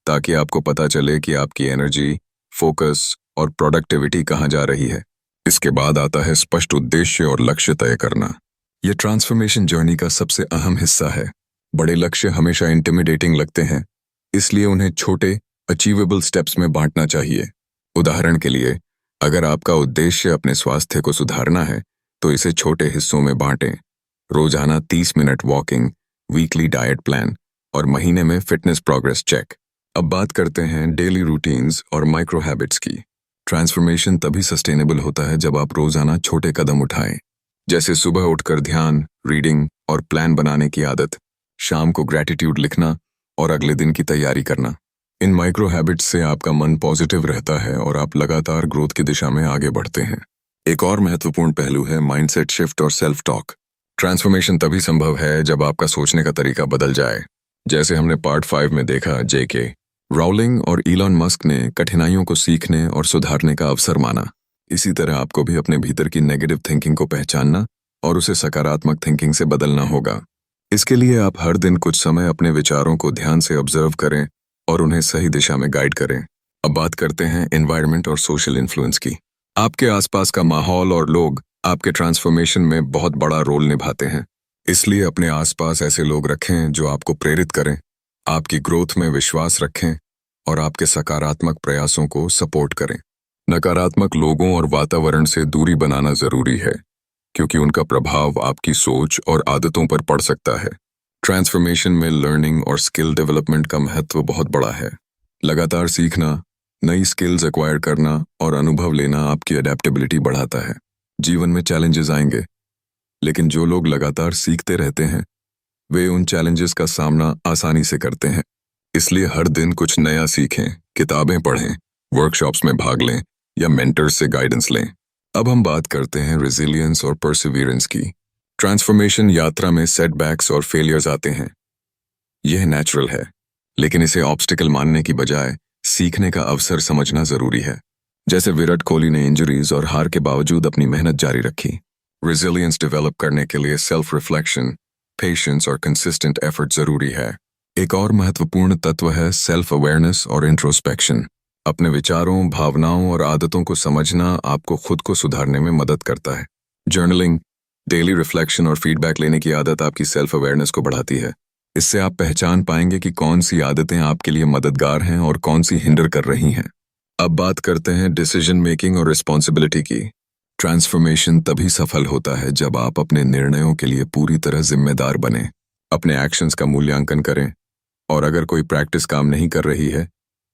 ताकि आपको पता चले कि आपकी एनर्जी, फोकस और प्रोडक्टिविटी कहाँ जा रही है। इसके बाद आता है स्पष्ट उद्देश्य और लक्ष्य तय करना। यह ट्रांसफॉर्मेशन जर्नी का सबसे अहम हिस्सा है। बड़े लक्ष्य हमेशा इंटिमिडेटिंग लगते हैं, इसलिए उन्हें छोटे अचीवेबल स्टेप्स में बांटना चाहिए। उदाहरण के लिए, अगर आपका उद्देश्य अपने स्वास्थ्य को सुधारना है तो इसे छोटे हिस्सों में बांटें। रोजाना 30 minute walking, weekly diet plan और महीने में फिटनेस प्रोग्रेस चेक। अब बात करते हैं डेली रूटीन्स और माइक्रो हैबिट्स की। ट्रांसफॉर्मेशन तभी सस्टेनेबल होता है जब आप रोजाना छोटे कदम उठाएं, जैसे सुबह उठकर ध्यान, रीडिंग और प्लान बनाने की आदत, शाम को ग्रैटिट्यूड लिखना और अगले दिन की तैयारी करना। इन माइक्रो हैबिट्स से आपका मन पॉजिटिव रहता है और आप लगातार ग्रोथ की दिशा में आगे बढ़ते हैं। एक और महत्वपूर्ण पहलू है माइंडसेट शिफ्ट और सेल्फ टॉक। ट्रांसफॉर्मेशन तभी संभव है जब आपका सोचने का तरीका बदल जाए। जैसे हमने पार्ट 5 में देखा, जेके राउलिंग और इलॉन मस्क ने कठिनाइयों को सीखने और सुधारने का अवसर माना। इसी तरह आपको भी अपने भीतर की नेगेटिव थिंकिंग को पहचानना और उसे सकारात्मक थिंकिंग से बदलना होगा। इसके लिए आप हर दिन कुछ समय अपने विचारों को ध्यान से ऑब्जर्व करें और उन्हें सही दिशा में गाइड करें। अब बात करते हैं एनवायरनमेंट और सोशल इन्फ्लुएंस की। आपके आसपास का माहौल और लोग आपके ट्रांसफॉर्मेशन में बहुत बड़ा रोल निभाते हैं। इसलिए अपने आसपास ऐसे लोग रखें जो आपको प्रेरित करें, आपकी ग्रोथ में विश्वास रखें और आपके सकारात्मक प्रयासों को सपोर्ट करें। नकारात्मक लोगों और वातावरण से दूरी बनाना जरूरी है क्योंकि उनका प्रभाव आपकी सोच और आदतों पर पड़ सकता है। ट्रांसफॉर्मेशन में लर्निंग और स्किल डेवलपमेंट का महत्व बहुत बड़ा है। लगातार सीखना, नई स्किल्स एक्वायर करना और अनुभव लेना आपकी अडेप्टेबिलिटी बढ़ाता है। जीवन में चैलेंजेस आएंगे, लेकिन जो लोग लगातार सीखते रहते हैं वे उन चैलेंजेस का सामना आसानी से करते हैं। इसलिए हर दिन कुछ नया सीखें, किताबें पढ़ें, वर्कशॉप्स में भाग लें या मेंटर्स से गाइडेंस लें। अब हम बात करते हैं रेजिलियंस और परसिवियरेंस की। ट्रांसफॉर्मेशन यात्रा में सेटबैक्स और फेलियर्स आते हैं। यह नेचुरल है, लेकिन इसे ऑब्स्टिकल मानने की बजाय सीखने का अवसर समझना जरूरी है। जैसे विराट कोहली ने इंजरीज और हार के बावजूद अपनी मेहनत जारी रखी। रेजिलियंस डेवलप करने के लिए सेल्फ रिफ्लेक्शन, पेशेंस और कंसिस्टेंट एफर्ट जरूरी है। एक और महत्वपूर्ण तत्व है सेल्फ अवेयरनेस और इंट्रोस्पेक्शन। अपने विचारों, भावनाओं और आदतों को समझना आपको खुद को सुधारने में मदद करता है। जर्नलिंग, डेली रिफ्लेक्शन और फीडबैक लेने की आदत आपकी सेल्फ अवेयरनेस को बढ़ाती है। इससे आप पहचान पाएंगे कि कौन सी आदतें आपके लिए मददगार हैं और कौन सी हिंडर कर रही हैं। अब बात करते हैं डिसीजन मेकिंग और रिस्पॉन्सिबिलिटी की। ट्रांसफॉर्मेशन तभी सफल होता है जब आप अपने निर्णयों के लिए पूरी तरह जिम्मेदार बने, अपने एक्शंस का मूल्यांकन करें और अगर कोई प्रैक्टिस काम नहीं कर रही है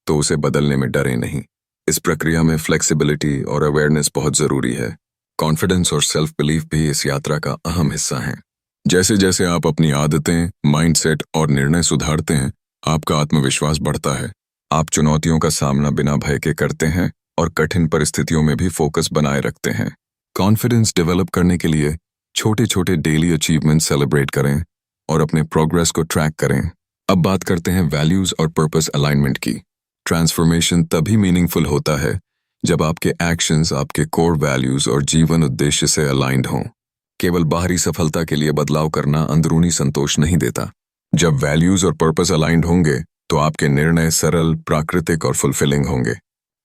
तो उसे बदलने में डरे नहीं। इस प्रक्रिया में फ्लेक्सिबिलिटी और अवेयरनेस बहुत जरूरी है। कॉन्फिडेंस और सेल्फ बिलीफ भी इस यात्रा का अहम हिस्सा हैं। जैसे जैसे आप अपनी आदतें, माइंडसेट और निर्णय सुधारते हैं, आपका आत्मविश्वास बढ़ता है। आप चुनौतियों का सामना बिना भय के करते हैं और कठिन परिस्थितियों में भी फोकस बनाए रखते हैं। कॉन्फिडेंस डेवलप करने के लिए छोटे छोटे डेली अचीवमेंट सेलिब्रेट करें और अपने प्रोग्रेस को ट्रैक करें। अब बात करते हैं वैल्यूज और पर्पस अलाइनमेंट की। ट्रांसफॉर्मेशन तभी मीनिंगफुल होता है जब आपके एक्शंस आपके कोर वैल्यूज और जीवन उद्देश्य से अलाइंड हों। केवल बाहरी सफलता के लिए बदलाव करना अंदरूनी संतोष नहीं देता। जब वैल्यूज और पर्पस अलाइंड होंगे तो आपके निर्णय सरल, प्राकृतिक और फुलफिलिंग होंगे।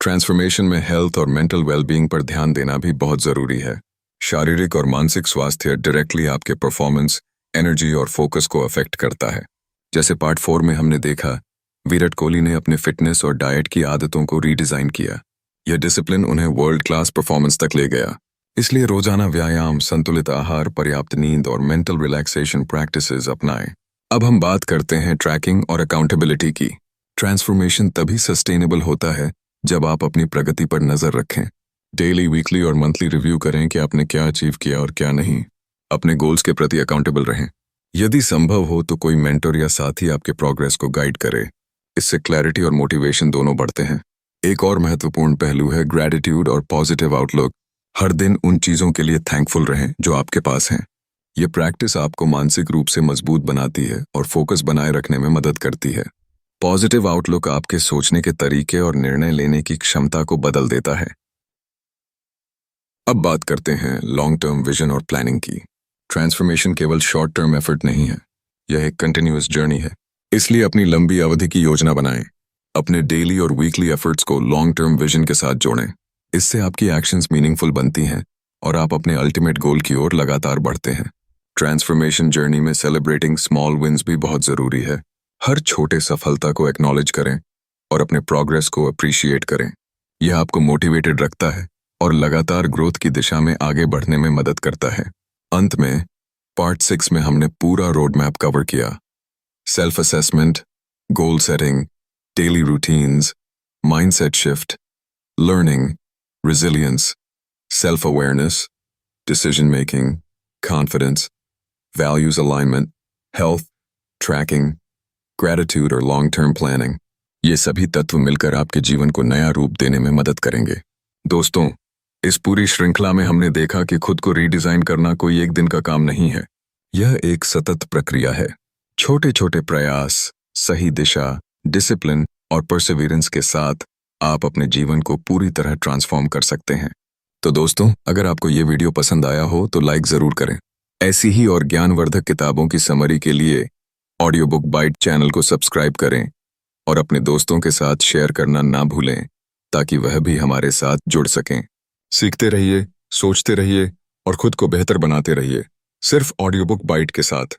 ट्रांसफॉर्मेशन में हेल्थ और मेंटल वेलबींग पर ध्यान देना भी बहुत जरूरी है। शारीरिक और मानसिक स्वास्थ्य डायरेक्टली आपके परफॉर्मेंस, एनर्जी और फोकस को अफेक्ट करता है। जैसे पार्ट 4 में हमने देखा, विराट कोहली ने अपने फिटनेस और डाइट की आदतों को रीडिजाइन किया। यह डिसिप्लिन उन्हें वर्ल्ड क्लास परफॉर्मेंस तक ले गया। इसलिए रोजाना व्यायाम, संतुलित आहार, पर्याप्त नींद और मेंटल रिलैक्सेशन प्रैक्टिसेस अपनाएं। अब हम बात करते हैं ट्रैकिंग और अकाउंटेबिलिटी की। ट्रांसफॉर्मेशन तभी सस्टेनेबल होता है जब आप अपनी प्रगति पर नजर रखें। डेली, वीकली और मंथली रिव्यू करें कि आपने क्या अचीव किया और क्या नहीं। अपने गोल्स के प्रति अकाउंटेबल रहें। यदि संभव हो तो कोई मेंटर या साथी आपके प्रोग्रेस को गाइड करे। इससे क्लैरिटी और मोटिवेशन दोनों बढ़ते हैं। एक और महत्वपूर्ण पहलू है ग्रैटिट्यूड और पॉजिटिव आउटलुक। हर दिन उन चीजों के लिए थैंकफुल रहें जो आपके पास हैं। ये प्रैक्टिस आपको मानसिक रूप से मजबूत बनाती है और फोकस बनाए रखने में मदद करती है। पॉजिटिव आउटलुक आपके सोचने के तरीके और निर्णय लेने की क्षमता को बदल देता है। अब बात करते हैं लॉन्ग टर्म विजन और प्लानिंग की। ट्रांसफॉर्मेशन केवल शॉर्ट टर्म एफर्ट नहीं है, यह एक कंटिन्यूअस जर्नी है। इसलिए अपनी लंबी अवधि की योजना बनाएं। अपने डेली और वीकली एफर्ट्स को लॉन्ग टर्म विजन के साथ जोड़ें। इससे आपकी एक्शंस मीनिंगफुल बनती हैं और आप अपने अल्टीमेट गोल की ओर लगातार बढ़ते हैं। ट्रांसफॉर्मेशन जर्नी में सेलिब्रेटिंग स्मॉल विंस भी बहुत जरूरी है। हर छोटे सफलता को एक्नॉलेज करें और अपने प्रोग्रेस को अप्रिशिएट करें। यह आपको मोटिवेटेड रखता है और लगातार ग्रोथ की दिशा में आगे बढ़ने में मदद करता है। अंत में पार्ट 6 में हमने पूरा रोड मैप कवर किया। Self assessment, goal setting, daily routines, mindset shift, learning, resilience, self-awareness, decision-making, confidence, values alignment, health, tracking, gratitude और long-term planning। ये सभी तत्व मिलकर आपके जीवन को नया रूप देने में मदद करेंगे। दोस्तों, इस पूरी श्रृंखला में हमने देखा कि खुद को रीडिजाइन करना कोई एक दिन का काम नहीं है। यह एक सतत प्रक्रिया है। छोटे छोटे प्रयास, सही दिशा, डिसिप्लिन और परसिवियरेंस के साथ आप अपने जीवन को पूरी तरह ट्रांसफॉर्म कर सकते हैं। तो दोस्तों, अगर आपको ये वीडियो पसंद आया हो तो लाइक जरूर करें। ऐसी ही और ज्ञानवर्धक किताबों की समरी के लिए ऑडियो बुक बाइट चैनल को सब्सक्राइब करें और अपने दोस्तों के साथ शेयर करना ना भूलें ताकि वह भी हमारे साथ जुड़ सकें। सीखते रहिए, सोचते रहिए और खुद को बेहतर बनाते रहिए, सिर्फ ऑडियो बुक बाइट के साथ।